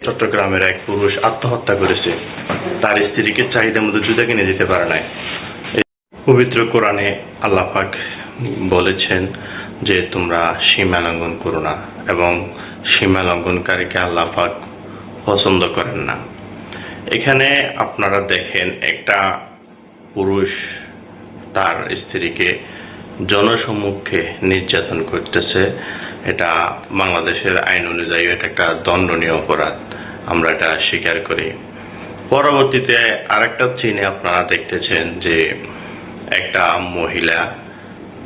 চট্টগ্রামের এক পুরুষ আত্মহত্যা করেছে। তার স্ত্রীকে চাহিদা মতো জুতা কিনে দিতে পারে নাই। পবিত্র কোরআনে আল্লাহ পাক বলেছেন যে তোমরা সীমা লঙ্ঘন করো না, এবং সীমা লঙ্ঘনকারীকে আল্লাহ পাক পছন্দ করেন না। এখানে আপনারা দেখেন, একটা পুরুষ তার স্ত্রীকে জনসম্মুখে নির্যাতন করতেছে। এটা বাংলাদেশের আইন অনুযায়ী এটা একটা দণ্ডনীয় অপরাধ, আমরা এটা স্বীকার করি। পরবর্তীতে আরেকটা চীনে আপনারা দেখতেছেন যে একটা মহিলা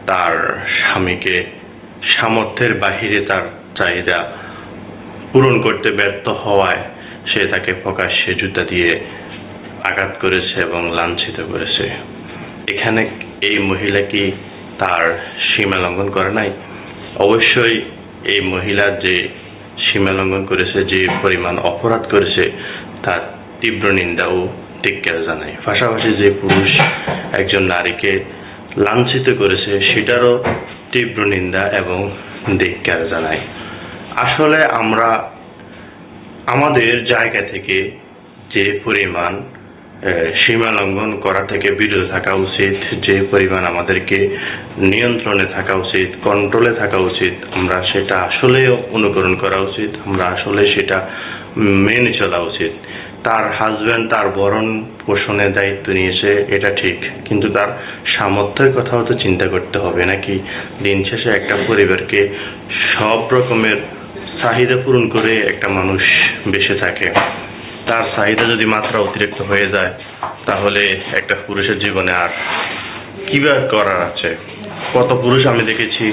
তার স্বামীকে সামর্থ্যের বাহিরে তার চাহিদা পূরণ করতে ব্যর্থ হওয়ায় সে তাকে প্রকাশ্যে জুতা দিয়ে আঘাত করেছে এবং লাঞ্ছিত করেছে। এখানে এই মহিলা কি তার সীমা লঙ্ঘন করে নাই? অবশ্যই এই মহিলা যে সীমা লঙ্ঘন করেছে, যে পরিমাণ অপরাধ করেছে, তার তীব্র নিন্দা ও ধিক্কার জানায়। পাশাপাশি যে পুরুষ একজন নারীকে লাঞ্ছিত করেছে সেটারও তীব্র নিন্দা এবং ধিক্কার জানায়। আসলে আমরা আমাদের জায়গা থেকে যে পরিমাণ সীমা লঙ্ঘন করা থেকে বিরত থাকা উচিত, যে পরিমাণ আমাদেরকে নিয়ন্ত্রণে থাকা উচিত, কন্ট্রোলে থাকা উচিত, আমরা সেটা আসলে অনুকরণ করা উচিত, আমরা আসলে সেটা মেনে চলা উচিত। তার হাজব্যান্ড তার ভরণ পোষণের দায়িত্ব নিয়েছে, এটা ঠিক, কিন্তু তার সামর্থ্যের কথাও তো চিন্তা করতে হবে নাকি? দিন শেষে একটা পরিবারকে সব রকমের চাহিদা পূরণ করে একটা মানুষ বেঁচে থাকে। তার চাহিদা যদি মাত্রা অতিরিক্ত হয়ে যায়, তাহলে একটা পুরুষের জীবনে আর কি বা করার আছে? কত পুরুষ আমি দেখেছি